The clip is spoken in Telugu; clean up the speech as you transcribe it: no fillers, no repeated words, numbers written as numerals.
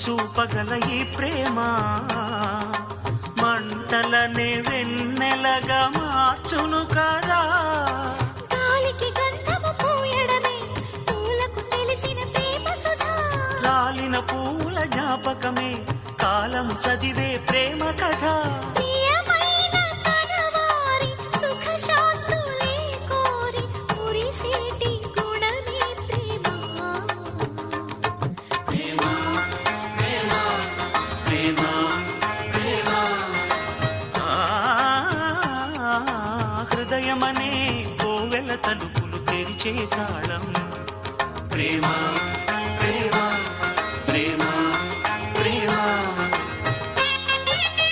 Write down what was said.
చూపగల ఈ ప్రేమ మంటలనే వెన్నెలగా మార్చును కదా. గాలికి గంధము పూయడమే పూలకు తెలిసిన ప్రేమ సుధా. రాలిన పూల జ్ఞాపకమే కాలము చదివే ప్రేమ కథ. ప్రియమైన కనవారి సుఖ శాంతులే కోరి మురిసేటి గుణమే ప్రేమ. ప్రేమ ప్రేమ ప్రేమ ప్రేమ హృదయమనే కోవెల తలుపులు తెరిచే తాళం ప్రేమ.